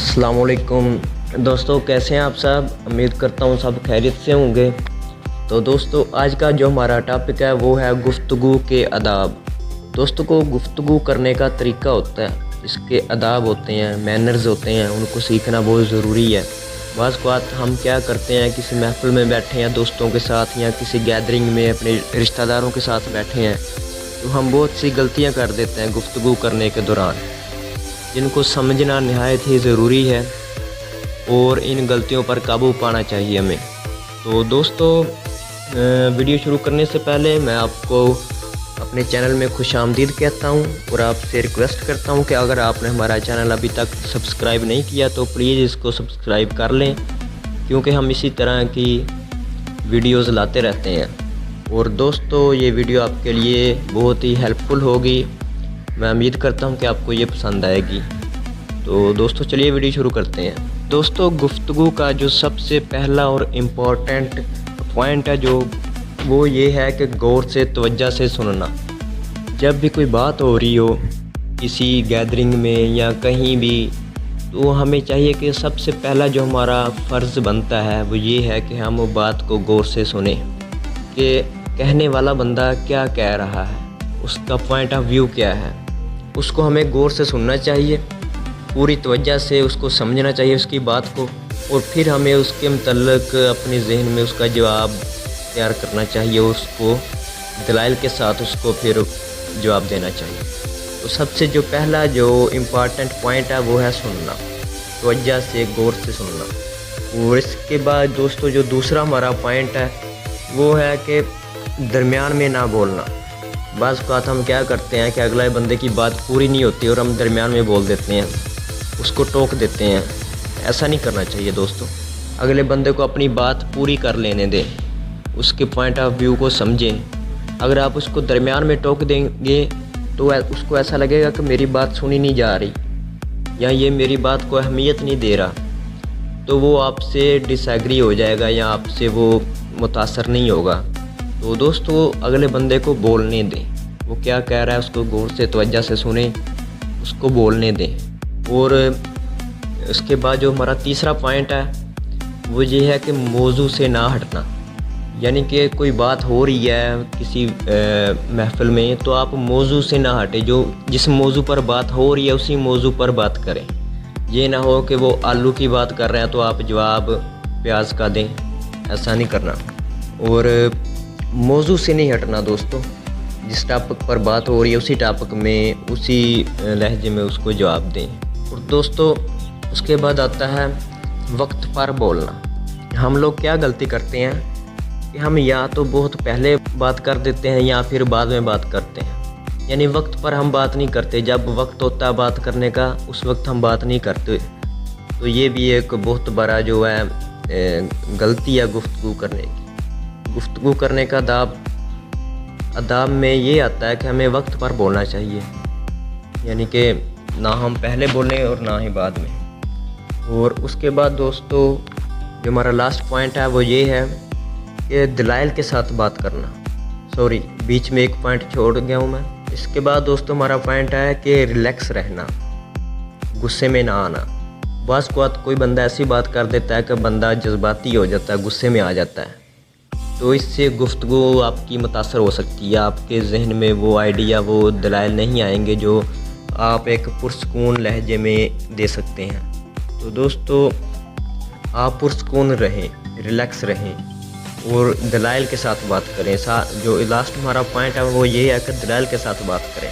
अस्सलाम वालेकुम दोस्तों, कैसे हैं आप सब। उम्मीद करता हूँ सब खैरियत से होंगे। तो दोस्तों, आज का जो हमारा टॉपिक है वो है गुफ्तगू के आदाब। दोस्तों को गुफ्तगू करने का तरीका होता है, इसके आदाब होते हैं, मैनर्स होते हैं, उनको सीखना बहुत ज़रूरी है। बाज़ बात हम क्या करते हैं, किसी महफिल में बैठे हैं दोस्तों के साथ या किसी गैदरिंग में अपने रिश्तेदारों के साथ बैठे हैं, तो हम बहुत सी गलतियाँ कर देते हैं गुफ्तगू करने के दौरान, जिनको समझना नहायत ही ज़रूरी है और इन गलतियों पर काबू पाना चाहिए हमें। तो दोस्तों, वीडियो शुरू करने से पहले मैं आपको अपने चैनल में खुशामदीद कहता हूं और आपसे रिक्वेस्ट करता हूं कि अगर आपने हमारा चैनल अभी तक सब्सक्राइब नहीं किया तो प्लीज़ इसको सब्सक्राइब कर लें, क्योंकि हम इसी तरह की वीडियोज़ लाते रहते हैं। और दोस्तों, ये वीडियो आपके लिए बहुत ही हेल्पफुल होगी। मैं उम्मीद करता हूं कि आपको ये पसंद आएगी। तो दोस्तों, चलिए वीडियो शुरू करते हैं। दोस्तों, गुफ्तगू का जो सबसे पहला और इम्पॉर्टेंट पॉइंट है वो ये है कि गौर से तवज्जो से सुनना। जब भी कोई बात हो रही हो किसी गैदरिंग में या कहीं भी, तो हमें चाहिए कि सबसे पहला जो हमारा फ़र्ज़ बनता है वो ये है कि हम वो बात को गौर से सुने कि कहने वाला बंदा क्या कह रहा है, उसका पॉइंट ऑफ व्यू क्या है। उसको हमें गौर से सुनना चाहिए, पूरी तवज्जो से उसको समझना चाहिए उसकी बात को, और फिर हमें उसके मतलब अपने जहन में उसका जवाब तैयार करना चाहिए, उसको दलाइल के साथ उसको फिर जवाब देना चाहिए। तो सबसे जो पहला जो इम्पॉर्टेंट पॉइंट है वो है सुनना, तवज्जो से गौर से सुनना। और इसके बाद दोस्तों, जो दूसरा हमारा पॉइंट है वो है कि दरमियान में ना बोलना। बाज़ बात हम क्या करते हैं कि अगले बंदे की बात पूरी नहीं होती और हम दरमियान में बोल देते हैं, उसको टोक देते हैं। ऐसा नहीं करना चाहिए दोस्तों। अगले बंदे को अपनी बात पूरी कर लेने दें, उसके पॉइंट ऑफ व्यू को समझें। अगर आप उसको दरमियान में टोक देंगे तो उसको ऐसा लगेगा कि मेरी बात सुनी नहीं जा रही या ये मेरी बात को अहमियत नहीं दे रहा, तो वो आपसे डिसएग्री हो जाएगा या आपसे वो मुतासर नहीं होगा। तो दोस्तों, अगले बंदे को बोलने दें, वो क्या कह रहा है उसको गौर से तवज्जो से सुने, उसको बोलने दें। और उसके बाद जो हमारा तीसरा पॉइंट है वो ये है कि मौजू से ना हटना। यानी कि कोई बात हो रही है किसी महफिल में, तो आप मौजू से ना हटें, जिस मौजू पर बात हो रही है उसी मौजू पर बात करें। ये ना हो कि वो आलू की बात कर रहे हैं तो आप जवाब प्याज का दें, ऐसा नहीं करना। और मौजू से नहीं हटना दोस्तों, जिस टॉपिक पर बात हो रही है उसी टॉपिक में उसी लहजे में उसको जवाब दें। और दोस्तों, उसके बाद आता है वक्त पर बोलना। हम लोग क्या गलती करते हैं कि हम या तो बहुत पहले बात कर देते हैं या फिर बाद में बात करते हैं, यानी वक्त पर हम बात नहीं करते। जब वक्त होता है बात करने का उस वक्त हम बात नहीं करते। तो ये भी एक बहुत बड़ा जो है गलती है गुफ्तगू करने की। गुफ्तगू करने का आदाब में ये आता है कि हमें वक्त पर बोलना चाहिए, यानी कि ना हम पहले बोलें और ना ही बाद में। और उसके बाद दोस्तों, जो हमारा लास्ट पॉइंट है वो ये है कि दलाइल के साथ बात करना। सॉरी, बीच में एक पॉइंट छोड़ गया हूँ मैं। इसके बाद दोस्तों हमारा पॉइंट है कि रिलैक्स रहना, गुस्से में ना आना। बाज़ बात कोई बंदा ऐसी बात कर देता है कि बंदा जज्बाती हो जाता है, गुस्से में आ जाता है, तो इससे गुफ्तगू आपकी मुतासर हो सकती है। आपके जहन में वो आइडिया, वो दलाइल नहीं आएंगे जो आप एक पुरसकून लहजे में दे सकते हैं। तो दोस्तों, आप पुरसकून रहें, रिलैक्स रहें और दलाइल के साथ बात करें। जो लास्ट हमारा पॉइंट है वो ये है कि दलाइल के साथ बात करें,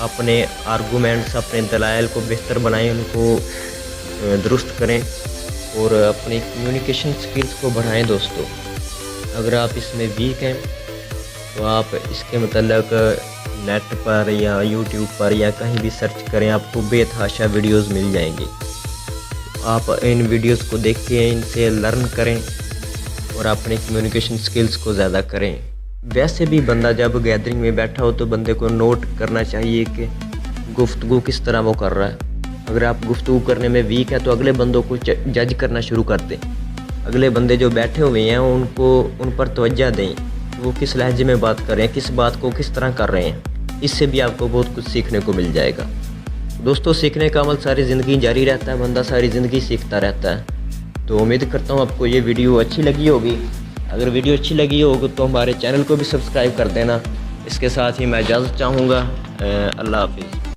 अपने आर्गूमेंट्स, अपने दलाइल को बेहतर बनाएं, उनको दुरुस्त करें और अपनी कम्युनिकेशन स्किल्स को बढ़ाएं। दोस्तों, अगर आप इसमें वीक हैं तो आप इसके मतलब नेट पर या यूट्यूब पर या कहीं भी सर्च करें, आपको बेतहाशा वीडियोस मिल जाएंगी। आप इन वीडियोस को देख के इनसे लर्न करें और अपने कम्युनिकेशन स्किल्स को ज़्यादा करें। वैसे भी बंदा जब गैदरिंग में बैठा हो तो बंदे को नोट करना चाहिए कि गुफ्तगू किस तरह वो कर रहा है। अगर आप गुफ्तगू करने में वीक है तो अगले बंदों को जज करना शुरू कर दें। अगले बंदे जो बैठे हुए हैं उन पर तवज्जो दें, वो किस लहजे में बात कर रहे हैं, किस बात को किस तरह कर रहे हैं। इससे भी आपको बहुत कुछ सीखने को मिल जाएगा। दोस्तों सीखने का अमल सारी ज़िंदगी जारी रहता है, बंदा सारी ज़िंदगी सीखता रहता है। तो उम्मीद करता हूँ आपको ये वीडियो अच्छी लगी होगी। अगर वीडियो अच्छी लगी होगी तो हमारे चैनल को भी सब्सक्राइब कर देना। इसके साथ ही मैं इजाज़त चाहूँगा। अल्लाह हाफिज़।